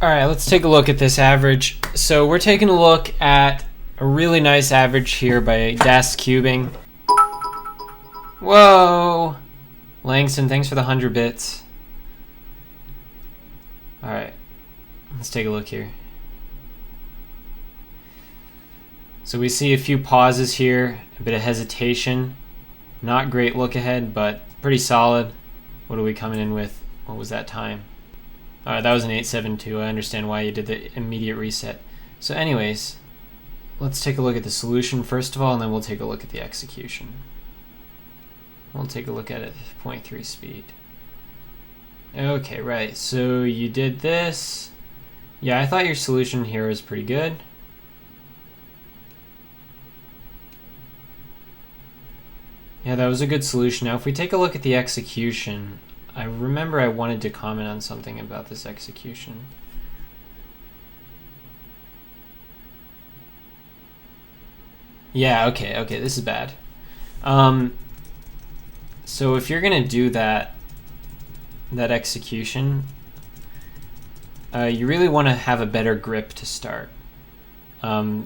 All right, let's take a look at this average. So we're taking a look at a really nice average here by DasCubing. Whoa! Langston, thanks for the 100 bits. All right, let's take a look here. So we see a few pauses here, a bit of hesitation. Not great look ahead, but pretty solid. What are we coming in with? What was that time? All right, that was an 872. I understand why you did the immediate reset. So anyways, let's take a look at the solution first of all, and then we'll take a look at the execution. We'll take a look at it at 0.3 speed. Okay, right, so you did this. Yeah, I thought your solution here was pretty good. Yeah, that was a good solution. Now, if we take a look at the execution, I remember I wanted to comment on something about this execution. Yeah, okay, this is bad. So if you're gonna do that execution, you really want to have a better grip to start.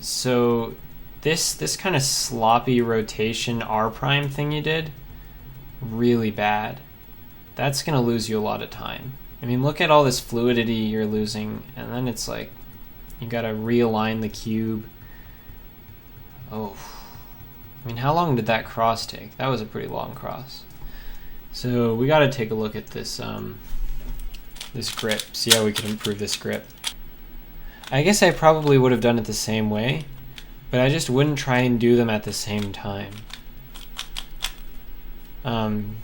So this kind of sloppy rotation R prime thing you did, really bad. That's going to lose you a lot of time. I mean, look at all this fluidity you're losing, and then it's like you got to realign the cube. Oh, I mean, how long did that cross take? That was a pretty long cross. So we got to take a look at this this grip, see how we can improve this grip. I guess I probably would have done it the same way, but I just wouldn't try and do them at the same time.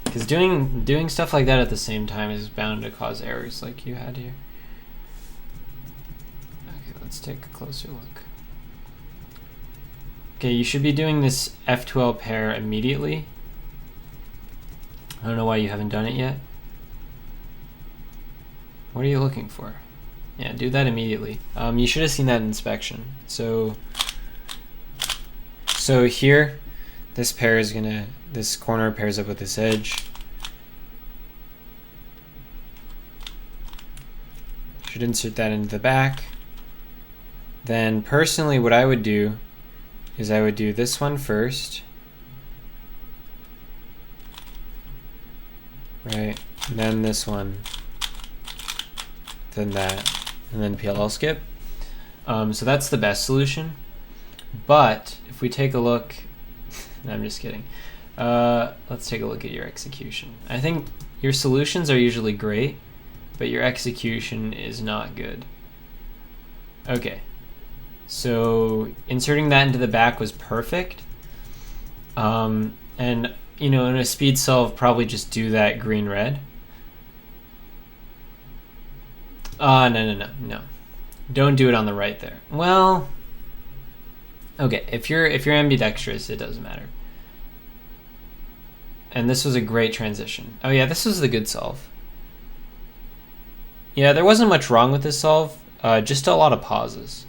Because doing stuff like that at the same time is bound to cause errors like you had here. Okay, let's take a closer look. Okay, you should be doing this F12 pair immediately. I don't know why you haven't done it yet. What are you looking for? Yeah, do that immediately. You should have seen that in inspection. So here, this pair is gonna, this corner pairs up with this edge. Should insert that into the back. Then personally what I would do is I would do this one first. Right, and then this one, then that, and then PLL skip. So that's the best solution. But if we take a look, no, I'm just kidding. Let's take a look at your execution. I think your solutions are usually great, but your execution is not good. Okay, so inserting that into the back was perfect. And you know, in a speed solve, probably just do that green-red. No. Don't do it on the right there. Well, okay, if you're ambidextrous, it doesn't matter. And this was a great transition. Oh yeah, this was the good solve. Yeah, there wasn't much wrong with this solve, just a lot of pauses.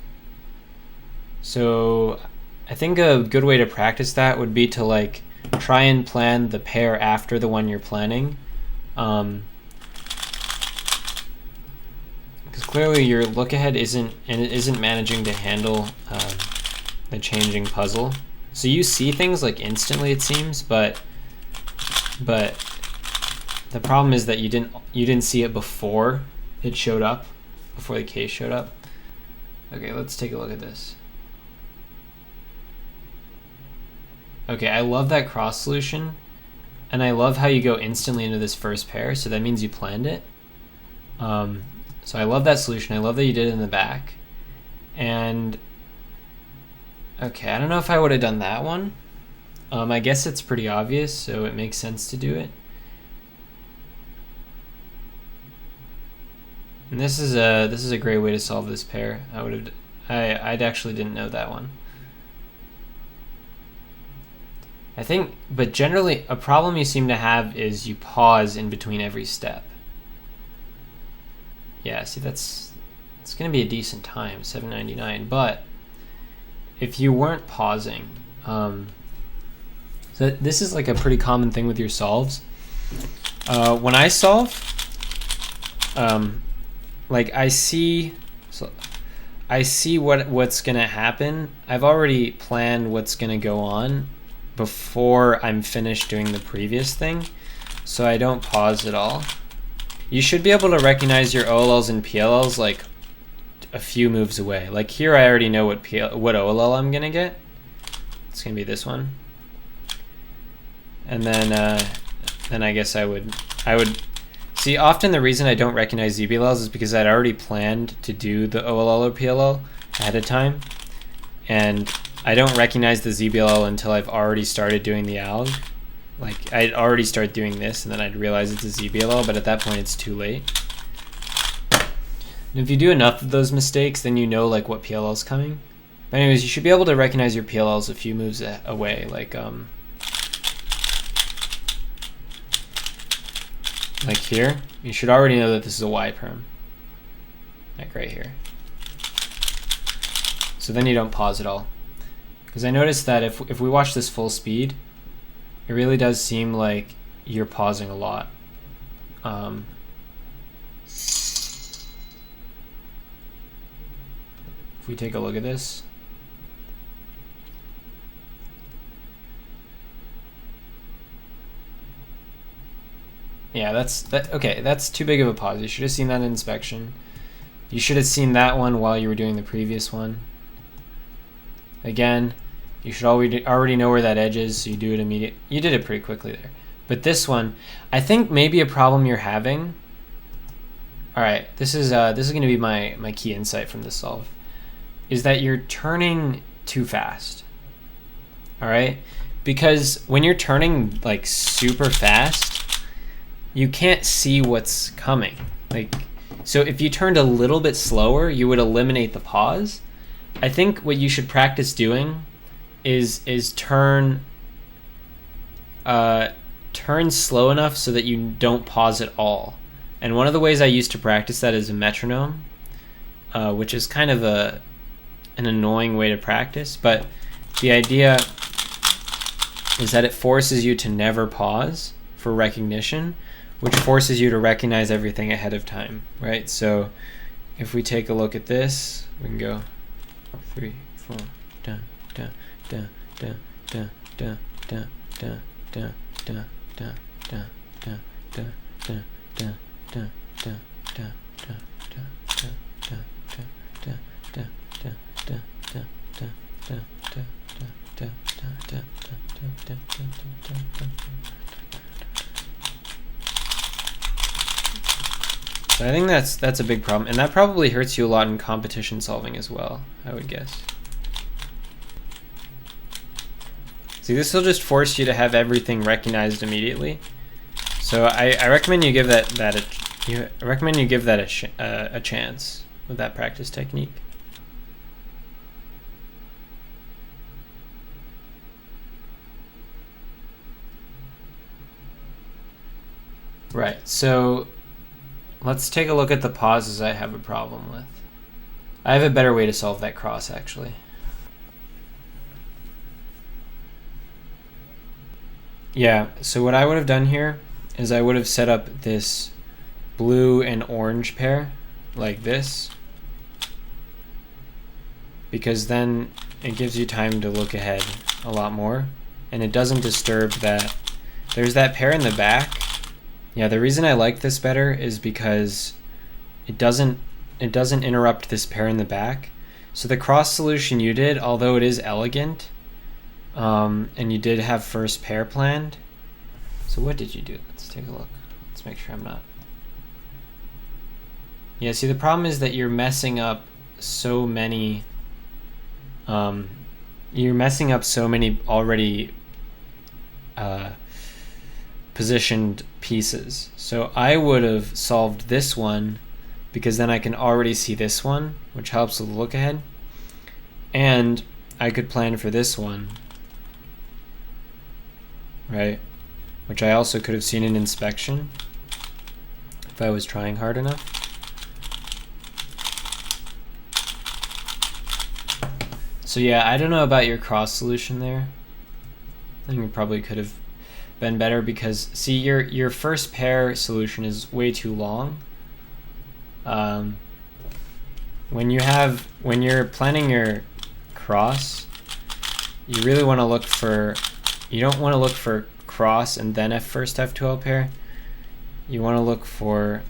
So I think a good way to practice that would be to like try and plan the pair after the one you're planning. Because clearly your look ahead isn't managing to handle the changing puzzle. So you see things like instantly, it seems, but the problem is that you didn't see it before it showed up, before the case showed up. Okay, let's take a look at this. Okay, I love that cross solution, and I love how you go instantly into this first pair, so that means you planned it. So I love that solution. I love that you did it in the back. And okay, I don't know if I would have done that one. I guess it's pretty obvious, so it makes sense to do it. And this is a great way to solve this pair. I actually didn't know that one. I think, but generally a problem you seem to have is you pause in between every step. Yeah, see, it's going to be a decent time, 7.99. But if you weren't pausing, so this is like a pretty common thing with your solves. When I solve, like I see So I see what's gonna happen. I've already planned what's gonna go on before I'm finished doing the previous thing, so I don't pause at all. You should be able to recognize your OLLs and PLLs like a few moves away. Like here, I already know what OLL I'm gonna get. It's gonna be this one, and then I guess I would see. Often the reason I don't recognize ZBLLs is because I'd already planned to do the OLL or PLL ahead of time, and I don't recognize the ZBLL until I've already started doing the alg. Like I'd already start doing this, and then I'd realize it's a ZBLL, but at that point it's too late. And if you do enough of those mistakes, then you know like what PLL is coming. But anyways, you should be able to recognize your PLLs a few moves away, like here. You should already know that this is a Y perm, like right here. So then you don't pause at all, because I noticed that if we watch this full speed, it really does seem like you're pausing a lot. If we take a look at this, yeah, okay, that's too big of a pause. You should have seen that in inspection. You should have seen that one while you were doing the previous one. Again, you should already know where that edge is, so you do it immediately. You did it pretty quickly there. But this one, I think maybe a problem you're having. All right, this is going to be my key insight from this solve, is that you're turning too fast. All right, because when you're turning like super fast, you can't see what's coming. Like, so if you turned a little bit slower, you would eliminate the pause. I think what you should practice doing is turn slow enough so that you don't pause at all. And one of the ways I used to practice that is a metronome, which is kind of an annoying way to practice, but the idea is that it forces you to never pause for recognition, which forces you to recognize everything ahead of time, right? So if we take a look at this, we can go 3, 4, da, da, da, da, da, da, da, da, da, da, da, da, da, da, da, da, da, da, da, So I think that's a big problem, and that probably hurts you a lot in competition solving as well, I would guess. See, this will just force you to have everything recognized immediately. So I recommend you give that a chance with that practice technique. Right, so let's take a look at the pauses I have a problem with. I have a better way to solve that cross, actually. Yeah, so what I would have done here is I would have set up this blue and orange pair like this, because then it gives you time to look ahead a lot more, and it doesn't disturb that. There's that pair in the back. Yeah, the reason I like this better is because it doesn't interrupt this pair in the back. So the cross solution you did, although it is elegant, and you did have first pair planned. So what did you do? Let's take a look. Let's make sure I'm not. Yeah, see, the problem is that you're messing up so many already positioned pieces. So I would have solved this one, because then I can already see this one, which helps with the look ahead. And I could plan for this one, right? Which I also could have seen in inspection if I was trying hard enough. So yeah, I don't know about your cross solution there. I think it probably could have been better, because see, your first pair solution is way too long, when you're planning your cross, you really want to look for, you don't want to look for cross and then first F12 pair. You want to look for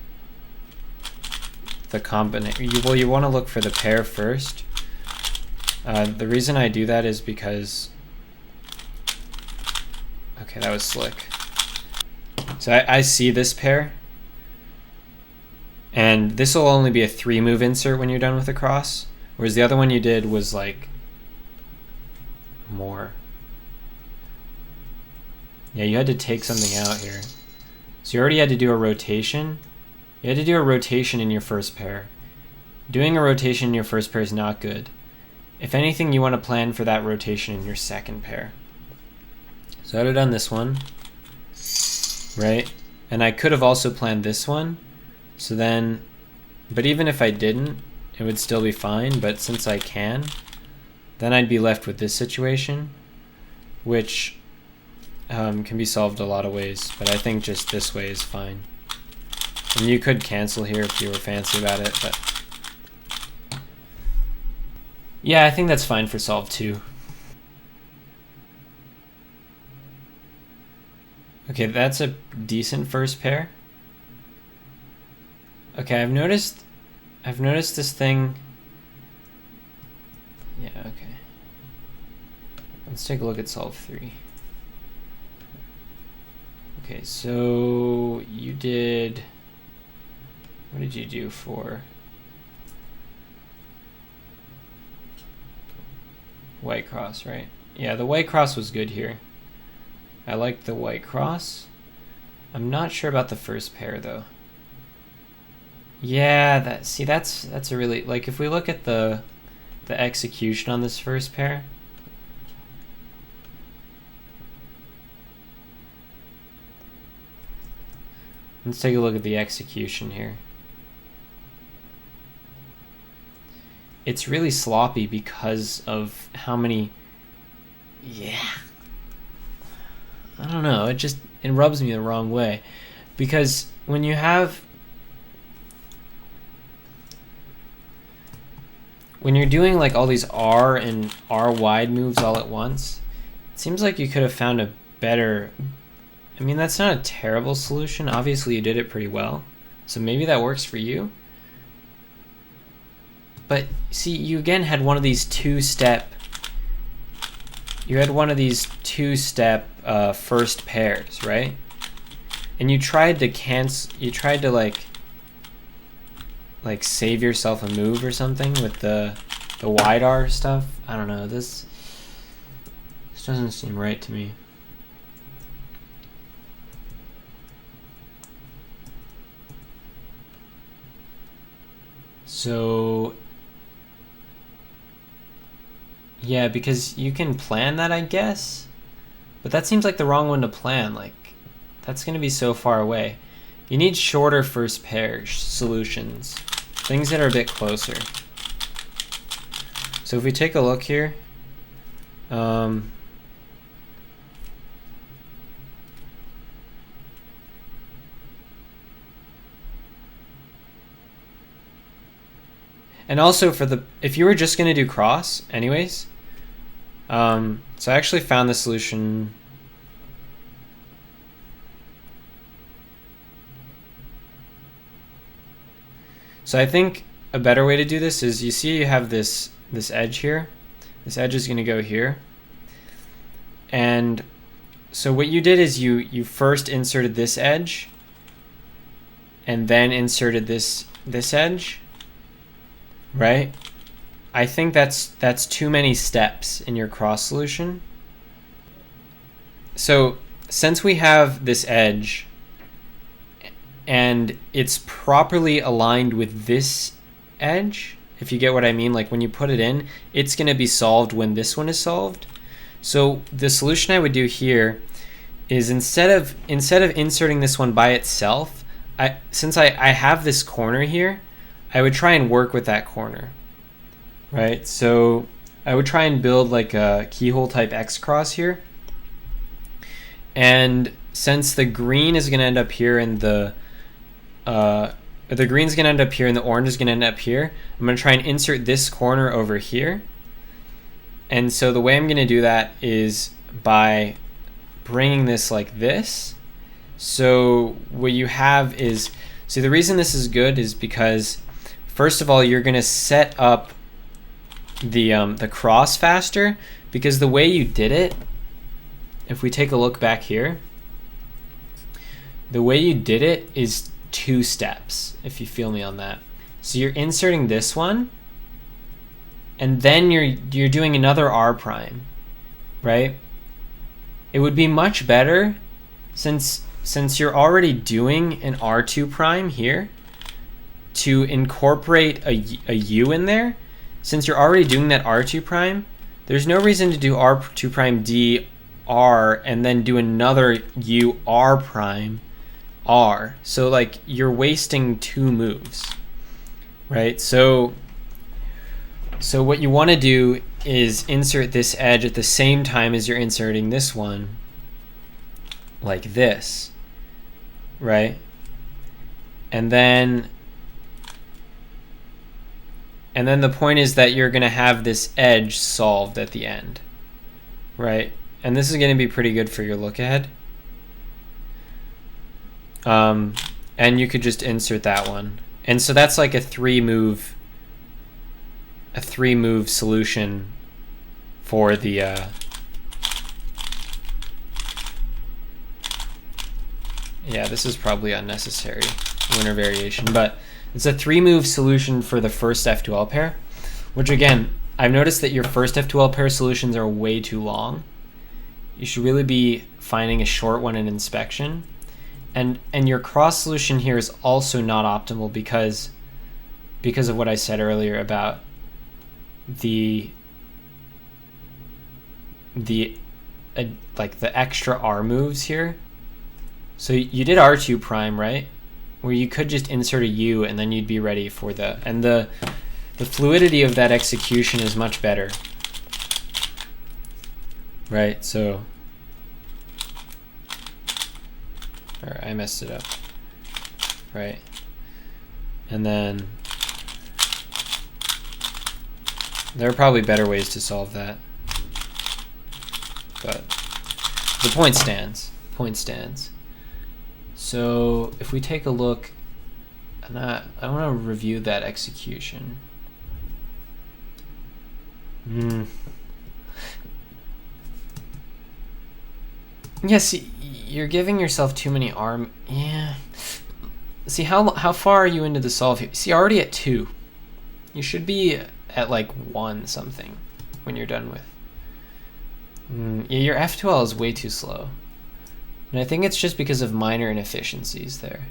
the combination. Well, you want to look for the pair first. The reason I do that is because, okay, that was slick. So I see this pair, and this will only be a 3-move insert when you're done with the cross, whereas the other one you did was like more. Yeah, you had to take something out here. So you already had to do a rotation. You had to do a rotation in your first pair. Doing a rotation in your first pair is not good. If anything, you want to plan for that rotation in your second pair. So I'd have done this one, right? And I could have also planned this one. So then, but even if I didn't, it would still be fine. But since I can, then I'd be left with this situation, which can be solved a lot of ways, but I think just this way is fine. And you could cancel here if you were fancy about it, but yeah, I think that's fine for solve 2. Okay, that's a decent first pair. Okay, I've noticed this thing. Yeah, okay. Let's take a look at solve 3. Okay, so you did, what did you do for white cross, right? Yeah, the white cross was good here. I like the white cross. I'm not sure about the first pair though. Yeah, that's a really, like, if we look at the execution on this first pair, let's take a look at the execution here. It's really sloppy because of how many, yeah. I don't know, it rubs me the wrong way. Because when you're doing like all these R and R wide moves all at once, it seems like you could have found a better, I mean, that's not a terrible solution. Obviously, you did it pretty well. So maybe that works for you. But see, you again had one of these two-step first pairs, right? And you tried to like save yourself a move or something with the wide R stuff. I don't know, this doesn't seem right to me. So yeah, because you can plan that, I guess, but that seems like the wrong one to plan. Like, that's going to be so far away. You need shorter first pair solutions, things that are a bit closer. So if we take a look here, and also if you were just going to do cross anyways, so I actually found the solution. So I think a better way to do this is, you see you have this edge here. This edge is going to go here. And so what you did is you first inserted this edge and then inserted this edge, right? I think that's too many steps in your cross solution. So since we have this edge and it's properly aligned with this edge, if you get what I mean, like when you put it in, it's going to be solved when this one is solved. So the solution I would do here is, instead of inserting this one by itself, since I have this corner here, I would try and work with that corner, right? So I would try and build like a keyhole type X cross here. And since the green is going to end up here in the the green's going to end up here and the orange is going to end up here. I'm going to try and insert this corner over here. And so the way I'm going to do that is by bringing this like this. So what you have is, see, the reason this is good is because, first of all, you're going to set up the cross faster, because the way you did it, if we take a look back here, the way you did it is 2 steps, if you feel me on that. So you're inserting this one, and then you're doing another R prime, right? It would be much better, since you're already doing an R2 prime here, to incorporate a U in there. Since you're already doing that R2 prime, there's no reason to do R2 prime D R and then do another U R prime R. So like you're wasting 2 moves, right? So what you want to do is insert this edge at the same time as you're inserting this one, like this, right? And then the point is that you're going to have this edge solved at the end, right? And this is going to be pretty good for your look ahead. And you could just insert that one. And so that's like a 3-move solution for the yeah, this is probably unnecessary winner variation, but it's a 3-move solution for the first F2L pair, which again, I've noticed that your first F2L pair solutions are way too long. You should really be finding a short one in inspection. And your cross solution here is also not optimal because of what I said earlier about the like the extra R moves here. So you did R2 prime, right? Where you could just insert a U and then you'd be ready for the fluidity of that execution is much better, right? So, or I messed it up, right? And then there are probably better ways to solve that, but the point stands. Point stands. So if we take a look, and I want to review that execution. Yeah, see, you're giving yourself too many arm. Yeah. See, how far are you into the solve here? See, already at 2. You should be at like 1 something when you're done with. Yeah, your F2L is way too slow. And I think it's just because of minor inefficiencies there.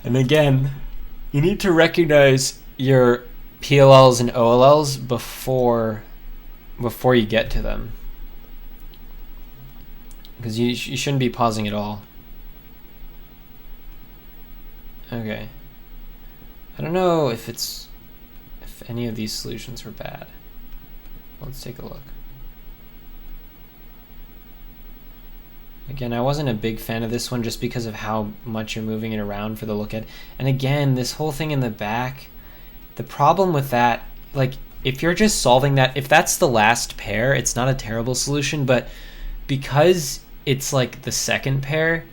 And again, you need to recognize your PLLs and OLLs before you get to them, because you shouldn't be pausing at all. Okay. I don't know if any of these solutions were bad. Let's take a look. Again, I wasn't a big fan of this one just because of how much you're moving it around for the look at. And again, this whole thing in the back, the problem with that, like if you're just solving that, if that's the last pair, it's not a terrible solution, but because it's like the second pair,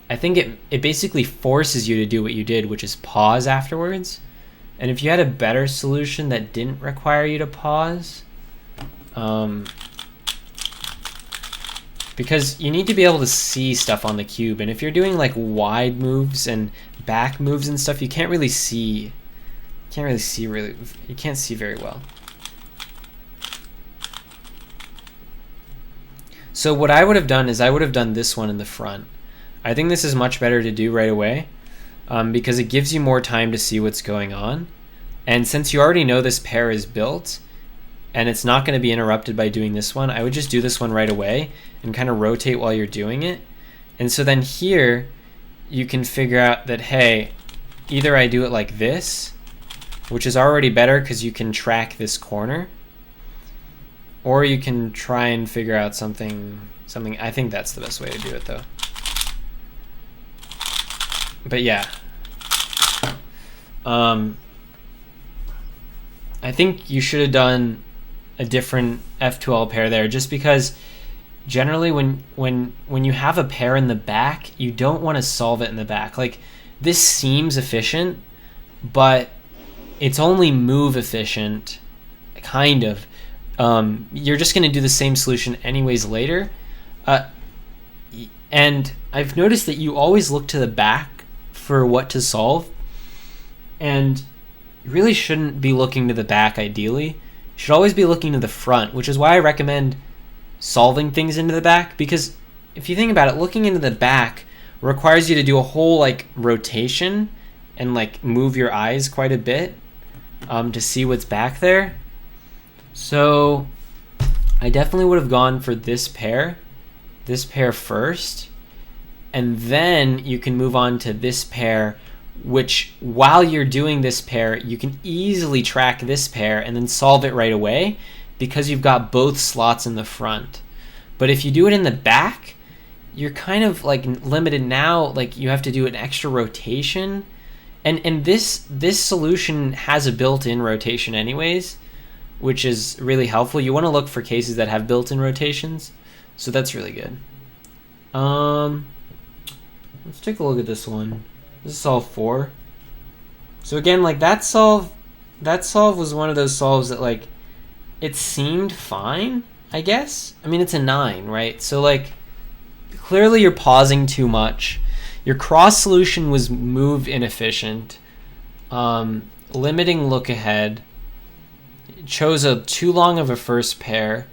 I think it basically forces you to do what you did, which is pause afterwards. And if you had a better solution that didn't require you to pause, because you need to be able to see stuff on the cube, and if you're doing like wide moves and back moves and stuff, you can't see very well. So what I would have done is I would have done this one in the front. I think this is much better to do right away, because it gives you more time to see what's going on. And since you already know this pair is built and it's not going to be interrupted by doing this one, I would just do this one right away and kind of rotate while you're doing it. And so then here you can figure out that, hey, either I do it like this which is already better because you can track this corner. Or you can try and figure out something. I think that's the best way to do it, though. But yeah. I think you should have done a different F2L pair there, just because generally when you have a pair in the back, you don't want to solve it in the back. Like, this seems efficient, but it's only move efficient, kind of. You're just going to do the same solution anyways later. And I've noticed that you always look to the back for what to solve. And you really shouldn't be looking to the back, ideally. You should always be looking to the front, which is why I recommend solving things into the back. Because if you think about it, looking into the back requires you to do a whole, like, rotation and, like, move your eyes quite a bit to see what's back there. So I definitely would have gone for this pair first, and then you can move on to this pair, which while you're doing this pair, you can easily track this pair and then solve it right away because you've got both slots in the front. But if you do it in the back, you're kind of like limited now, like you have to do an extra rotation. And this solution has a built-in rotation anyways, which is really helpful. You want to look for cases that have built-in rotations, so that's really good. Let's take a look at this one. This is solve 4. So again, like, that solve was one of those solves that, like, it seemed fine, I guess. I mean, it's a 9, right? So, like, clearly you're pausing too much. Your cross solution was move inefficient, limiting look ahead. Chose too long of a first pair.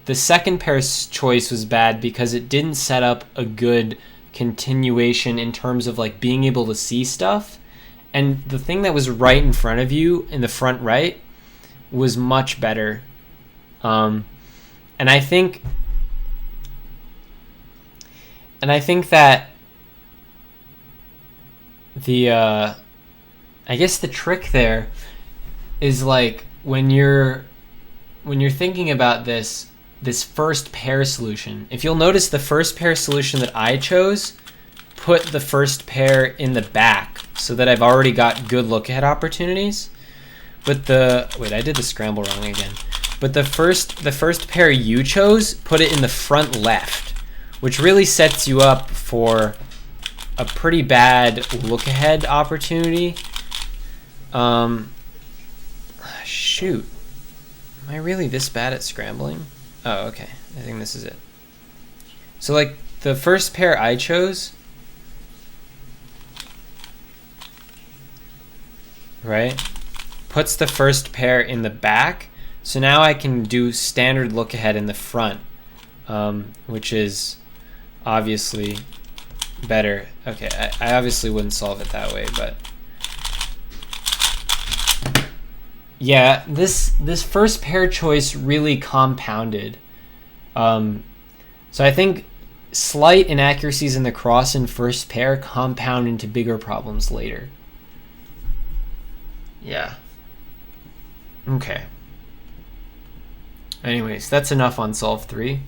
The second pair's choice was bad because it didn't set up a good continuation in terms of, like, being able to see stuff. And the thing that was right in front of you in the front right was much better. And I think that I guess the trick there is, like, when you're thinking about this first pair solution, if you'll notice, the first pair solution that I chose put the first pair in the back so that I've already got good look ahead opportunities. But I did the scramble wrong again. But the first pair you chose put it in the front left, which really sets you up for a pretty bad look ahead opportunity. Shoot. Am I really this bad at scrambling? Oh, okay. I think this is it. So, like, the first pair I chose, right, puts the first pair in the back. So now I can do standard look ahead in the front, which is obviously better. Okay, I obviously wouldn't solve it that way, but yeah, this first pair choice really compounded. So I think slight inaccuracies in the cross and first pair compound into bigger problems later. Yeah. Okay. Anyways, that's enough on solve 3.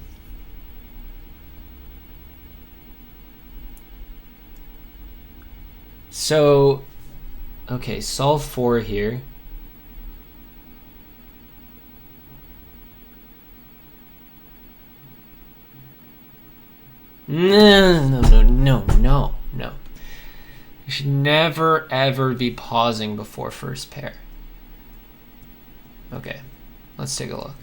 So, okay, solve 4 here. No. You should never, ever be pausing before first pair. Okay, let's take a look.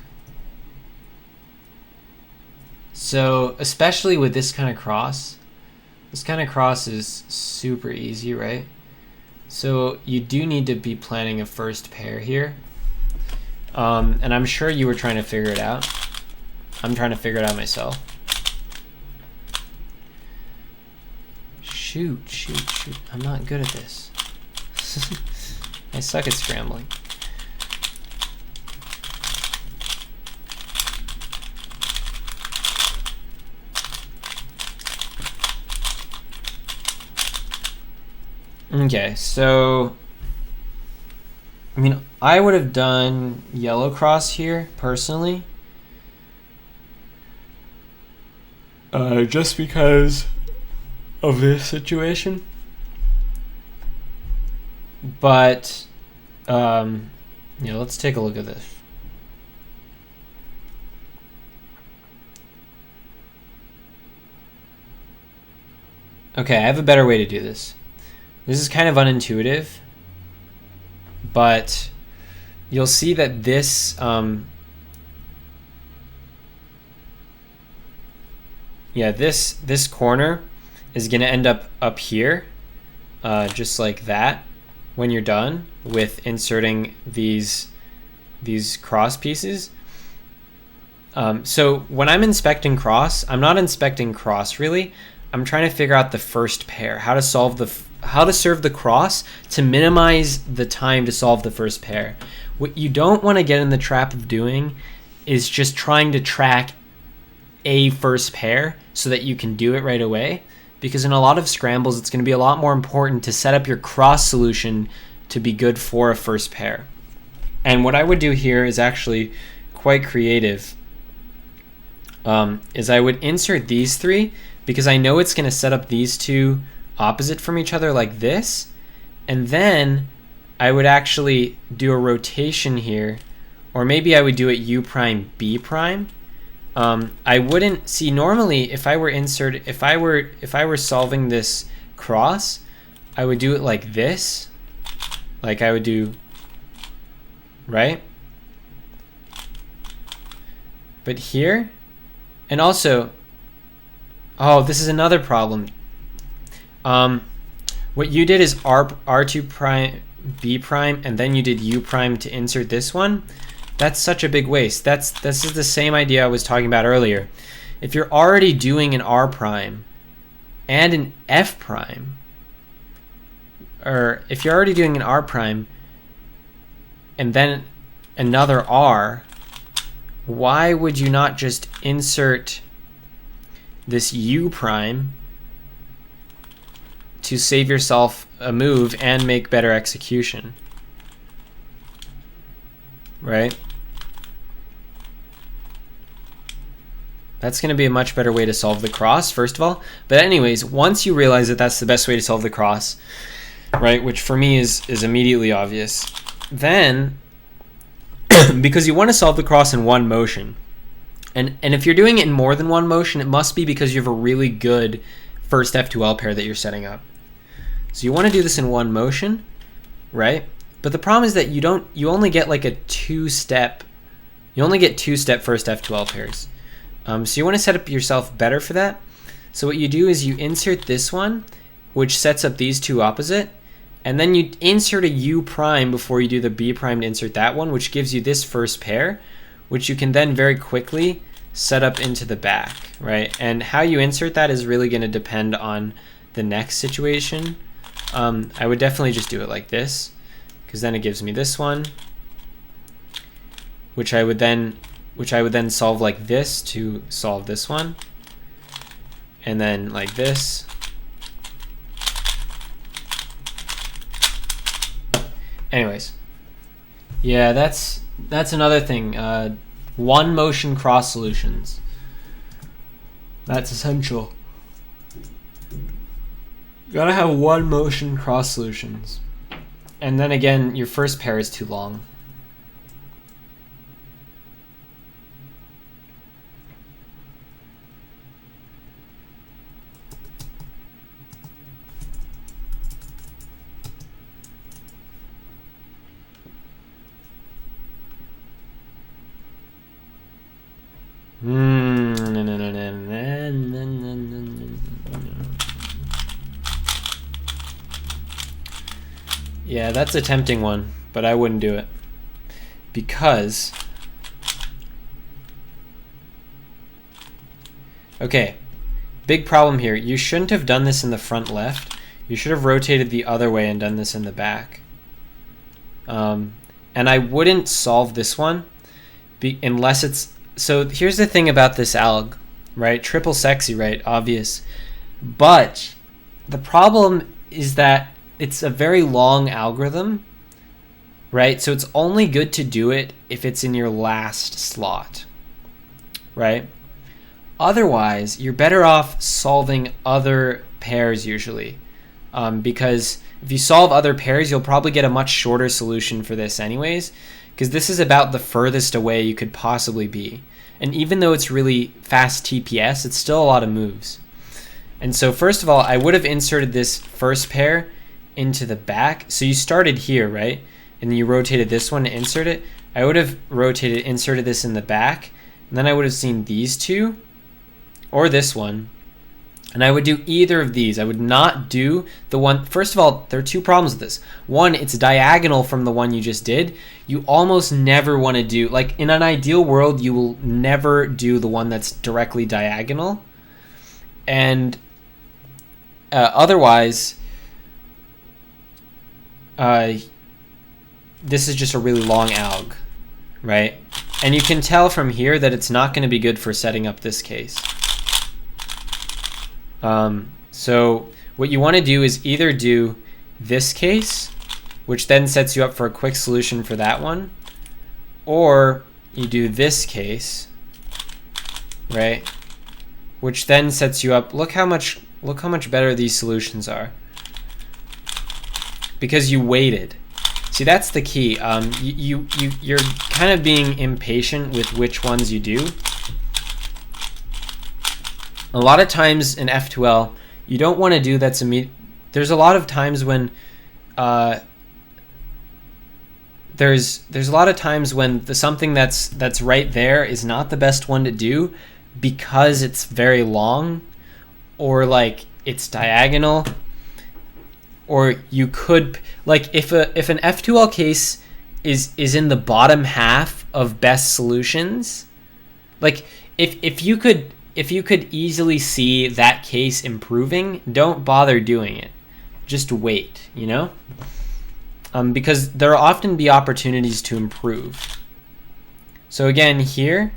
So, especially with this kind of cross is super easy, right? So you do need to be planning a first pair here. And I'm sure you were trying to figure it out. I'm trying to figure it out myself. Shoot. I'm not good at this. I suck at scrambling. Okay, so I mean, I would have done yellow cross here, personally. Just because of this situation. But, let's take a look at this. Okay, I have a better way to do this. This is kind of unintuitive, but you'll see that this, this corner is going to end up here, just like that, when you're done with inserting these cross pieces. So when I'm inspecting cross, I'm not inspecting cross really. I'm trying to figure out the first pair, how to serve the cross to minimize the time to solve the first pair. What you don't want to get in the trap of doing is just trying to track a first pair so that you can do it right away, because in a lot of scrambles it's going to be a lot more important to set up your cross solution to be good for a first pair. And what I would do here is actually quite creative. Is I would insert these three, because I know it's going to set up these two opposite from each other like this, and then I would actually do a rotation here, or maybe I would do it U prime B prime. I wouldn't see normally if I were solving this cross, I would do it like this, like I would do, right? But here, and also, oh, this is another problem. What you did is R2 prime B prime, and then you did U prime to insert this one. That's such a big waste. This is the same idea I was talking about earlier. If you're already doing an R prime and an F prime, or if you're already doing an R prime and then another R, why would you not just insert this U prime to save yourself a move and make better execution? Right? That's going to be a much better way to solve the cross, first of all. But anyways, once you realize that that's the best way to solve the cross, right, which for me is immediately obvious, then, because you want to solve the cross in one motion, and if you're doing it in more than one motion, it must be because you have a really good first F2L pair that you're setting up. So you want to do this in one motion, right? But the problem is that you only get like a two-step first F2L pairs. So you want to set up yourself better for that. So what you do is you insert this one, which sets up these two opposite, and then you insert a U prime before you do the B prime to insert that one, which gives you this first pair, which you can then very quickly set up into the back, right? And how you insert that is really going to depend on the next situation. I would definitely just do it like this, because then it gives me this one, which I would then solve like this to solve this one, and then like this. Anyways, yeah, that's another thing. One motion cross solutions. That's essential. You gotta have one motion cross solutions. And then again, your first pair is too long. Yeah, that's a tempting one, but I wouldn't do it. Because, okay, big problem here. You shouldn't have done this in the front left. You should have rotated the other way and done this in the back. And I wouldn't solve this one unless it's... So here's the thing about this alg, right? Triple sexy, right? Obvious. But the problem is that it's a very long algorithm, right? So it's only good to do it if it's in your last slot, right? Otherwise, you're better off solving other pairs usually, because if you solve other pairs, you'll probably get a much shorter solution for this anyways, because this is about the furthest away you could possibly be. And even though it's really fast TPS, it's still a lot of moves. And so first of all, I would have inserted this first pair into the back. So you started here, right? And then you rotated this one to insert it. I would have inserted this in the back, and then I would have seen these two, or this one, and I would do either of these. I would not do the one. First of all, there are two problems with this. One, it's diagonal from the one you just did. You almost never want to do, like in an ideal world, you will never do the one that's directly diagonal. And otherwise, this is just a really long alg, right? And you can tell from here that it's not going to be good for setting up this case. So what you want to do is either do this case, which then sets you up for a quick solution for that one, or you do this case, right? Which then sets you up. Look how much better these solutions are, because you waited. See, that's the key. You're kind of being impatient with which ones you do. A lot of times in F2L, you don't want to do that's immediate. There's a lot of times when there's a lot of times when something that's right there is not the best one to do because it's very long, or like it's diagonal, or you could, like, if an F2L case is in the bottom half of best solutions, like if you could easily see that case improving, don't bother doing it. Just wait, you know? Because there will often be opportunities to improve. So again, here,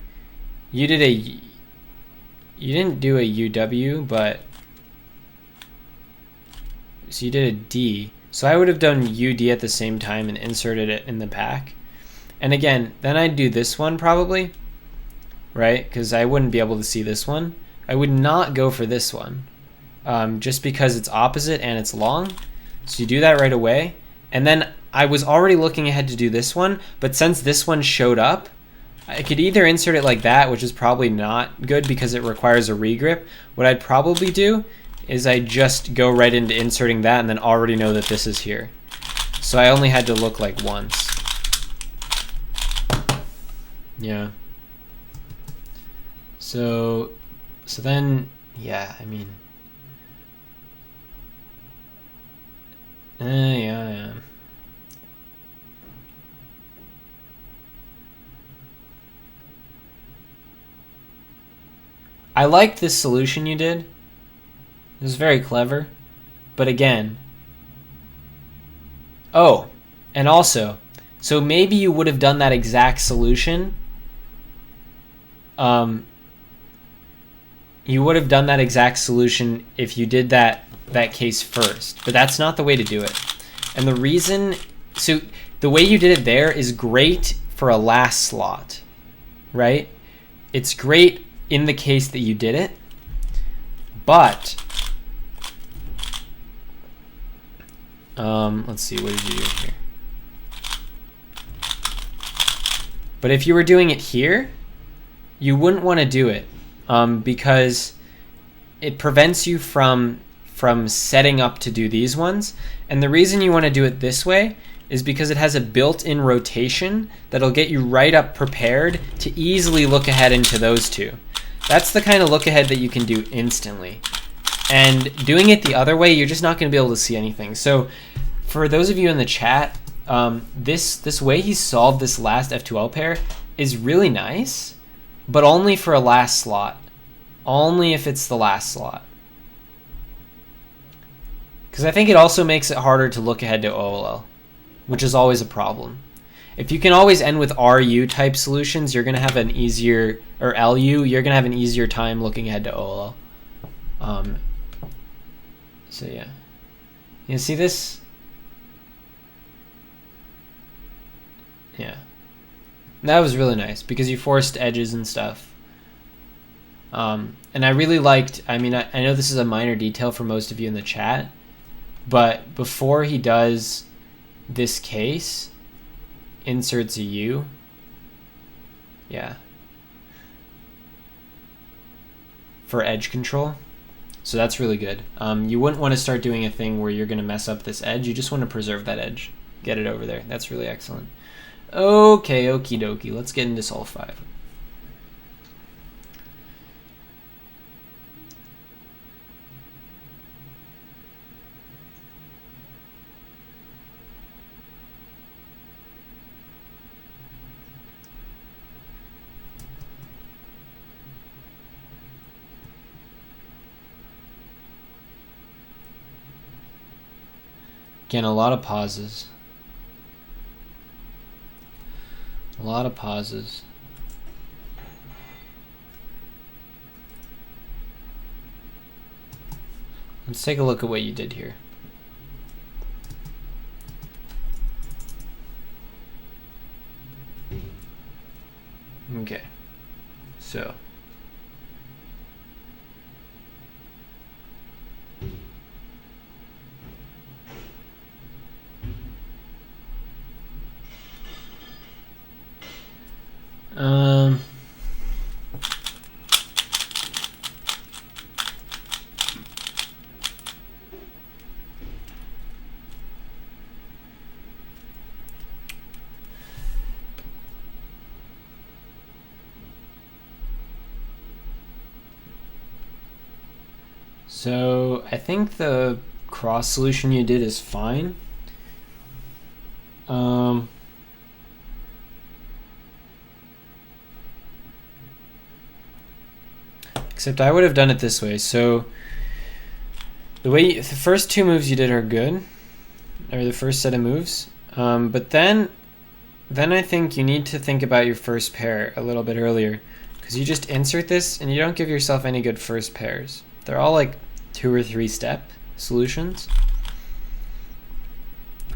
you didn't do a UW, but so you did a D. So I would have done UD at the same time and inserted it in the back. And again, then I'd do this one probably, right? Because I wouldn't be able to see this one. I would not go for this one, just because it's opposite and it's long. So you do that right away. And then I was already looking ahead to do this one, but since this one showed up, I could either insert it like that, which is probably not good because it requires a regrip. What I'd probably do is I just go right into inserting that and then already know that this is here. So I only had to look like once. Yeah. So then, yeah, I mean, yeah. I liked this solution you did. It was very clever. But again, oh, and also, so maybe you would have done that exact solution. You would have done that exact solution if you did that case first, but that's not the way to do it. And the reason, so the way you did it there is great for a last slot, right? It's great in the case that you did it, but let's see, what did you do here? But if you were doing it here, you wouldn't want to do it because it prevents you from setting up to do these ones. And the reason you want to do it this way is because it has a built-in rotation that'll get you right up prepared to easily look ahead into those two. That's the kind of look ahead that you can do instantly. And doing it the other way, you're just not going to be able to see anything. So for those of you in the chat, this way he solved this last F2L pair is really nice, but only for a last slot. Only if it's the last slot. Because I think it also makes it harder to look ahead to OLL, which is always a problem. If you can always end with RU type solutions, you're going to have an easier, or LU, you're going to have an easier time looking ahead to OLL. So yeah. You see this? Yeah. That was really nice because you forced edges and stuff. And I really liked, I mean, I know this is a minor detail for most of you in the chat, but before he does this case, inserts a U. Yeah. For edge control. So that's really good. You wouldn't want to start doing a thing where you're going to mess up this edge. You just want to preserve that edge. Get it over there. That's really excellent. Okay, okie dokie. Let's get into ao5. Again, a lot of pauses. A lot of pauses. Let's take a look at what you did here. Okay, so. So I think the cross solution you did is fine. Except I would have done it this way. So the first two moves you did are good, or the first set of moves. But then I think you need to think about your first pair a little bit earlier, because you just insert this and you don't give yourself any good first pairs. They're all like 2 or 3 step solutions.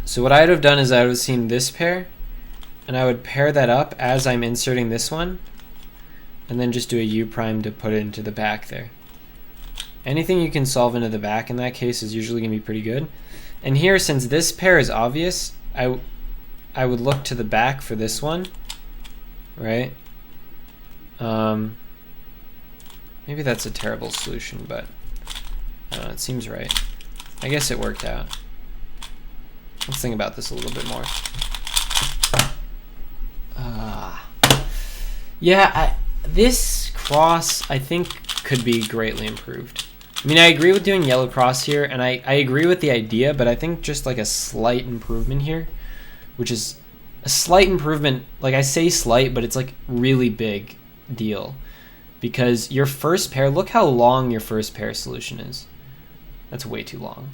So what I would have done is I would have seen this pair, and I would pair that up as I'm inserting this one, and then just do a U prime to put it into the back there. Anything you can solve into the back in that case is usually going to be pretty good. And here, since this pair is obvious, I would look to the back for this one, right? Maybe that's a terrible solution, but I don't know, it seems right. I guess it worked out. Let's think about this a little bit more. Yeah, this cross, I think, could be greatly improved. I mean, I agree with doing yellow cross here, and I agree with the idea, but I think just like a slight improvement here, which is a slight improvement, like I say slight, but it's like really big deal. Because your first pair, look how long your first pair solution is. That's way too long.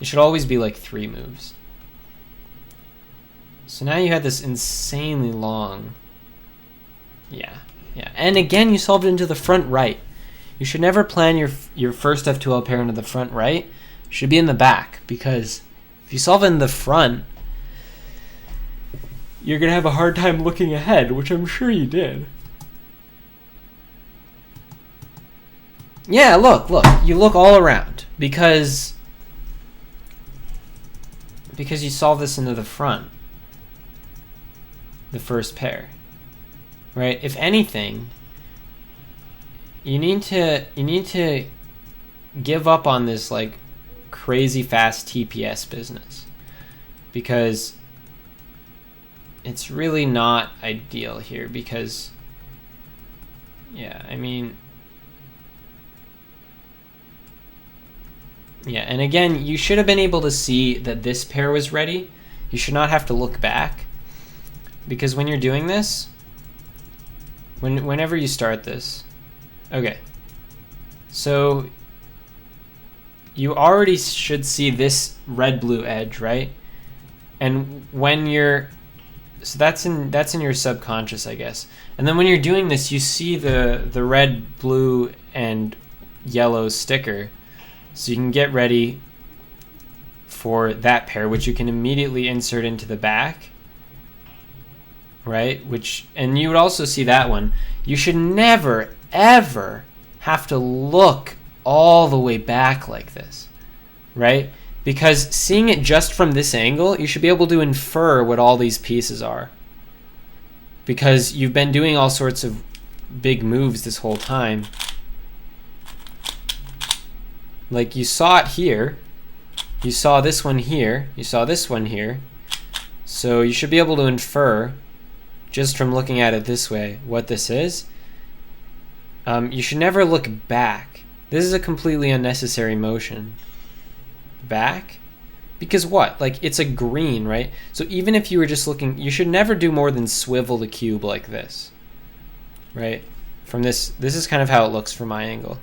It should always be like 3 moves. So now you had this insanely long. Yeah. And again, you solved it into the front right. You should never plan your first F2L pair into the front right. It should be in the back, because if you solve it in the front, you're going to have a hard time looking ahead, which I'm sure you did. Yeah, look. You look all around because you solve this into the front. The first pair. Right? If anything, you need to give up on this like crazy fast TPS business, because it's really not ideal here. Because yeah, I mean, yeah, and again, you should have been able to see that this pair was ready. You should not have to look back, because when you're doing this, whenever you start this, okay, so you already should see this red-blue edge, right? And when you're, so that's in your subconscious, I guess. And then when you're doing this, you see the red, blue, and yellow sticker. So you can get ready for that pair, which you can immediately insert into the back. right? And you would also see that one. You should never, ever have to look all the way back like this, right? Because seeing it just from this angle, you should be able to infer what all these pieces are. Because you've been doing all sorts of big moves this whole time. Like you saw it here, you saw this one here, you saw this one here. So you should be able to infer, just from looking at it this way, what this is. You should never look back. This is a completely unnecessary motion. Back? Because what? Like, it's a green, right? So even if you were just looking, you should never do more than swivel the cube like this, right? From this is kind of how it looks from my angle.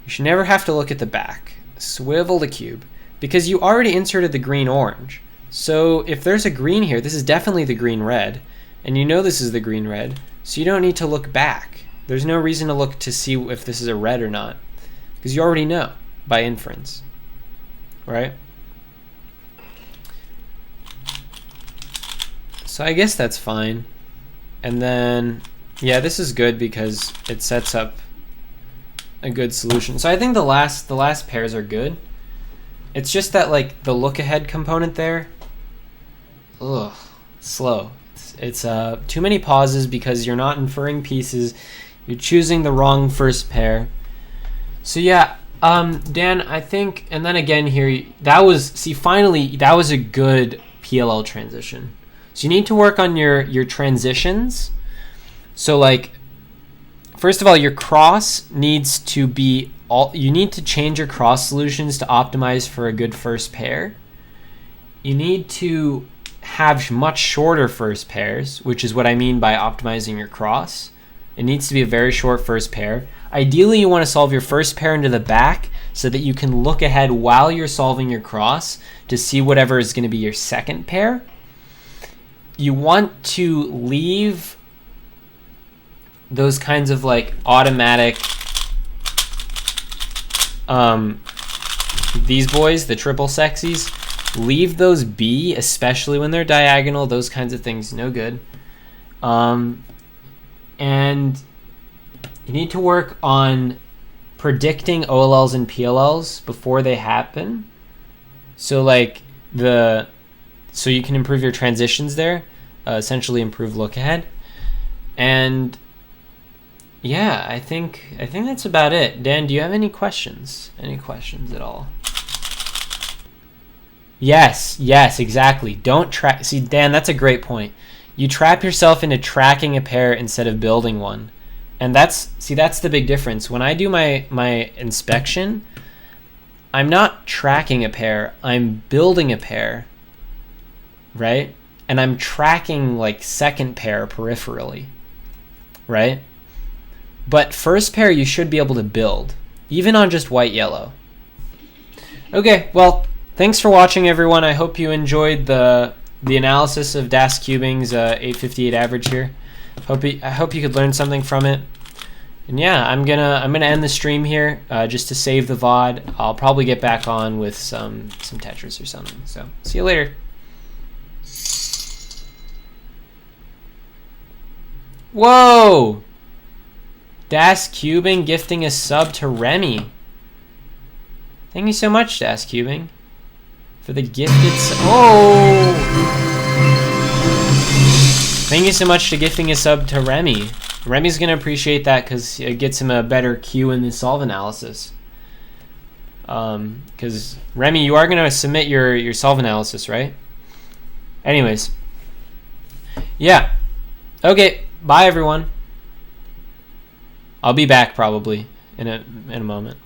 You should never have to look at the back. Swivel the cube, because you already inserted the green orange. So if there's a green here, this is definitely the green red, and you know this is the green red, so you don't need to look back. There's no reason to look to see if this is a red or not, because you already know by inference, right? So I guess that's fine. And then, yeah, this is good because it sets up a good solution. So I think the last pairs are good. It's just that, like, the look ahead component there, ugh, slow. It's too many pauses because you're not inferring pieces. You're choosing the wrong first pair. So yeah, Dan, I think, and then again here, finally, that was a good PLL transition. So you need to work on your transitions. So like, first of all, your cross needs to be you need to change your cross solutions to optimize for a good first pair. You need to have much shorter first pairs, which is what I mean by optimizing your cross. It needs to be a very short first pair. Ideally, you want to solve your first pair into the back so that you can look ahead while you're solving your cross to see whatever is going to be your second pair. You want to leave those kinds of like automatic, these boys, the triple sexies, leave those be, especially when they're diagonal. Those kinds of things, no good. And you need to work on predicting OLLs and PLLs before they happen. So like so you can improve your transitions there, essentially improve look ahead. And yeah, I think that's about it. Dan, do you have any questions? Any questions at all? Yes, exactly. Don't track. See, Dan, that's a great point. You trap yourself into tracking a pair instead of building one. And that's the big difference. When I do my inspection, I'm not tracking a pair, I'm building a pair, right? And I'm tracking like second pair peripherally, right? But first pair you should be able to build, even on just white yellow. Okay, well, thanks for watching, everyone. I hope you enjoyed the analysis of DasCubing's 858 average here. I hope you could learn something from it. And yeah, I'm gonna end the stream here just to save the VOD. I'll probably get back on with some Tetris or something. So see you later. Whoa! DasCubing gifting a sub to Remy. Thank you so much, DasCubing, for the gifted sub. Oh! Thank you so much for gifting a sub to Remy. Remy's going to appreciate that because it gets him a better cue in the solve analysis. Because, Remy, you are going to submit your solve analysis, right? Anyways. Yeah. Okay. Bye, everyone. I'll be back probably in a moment.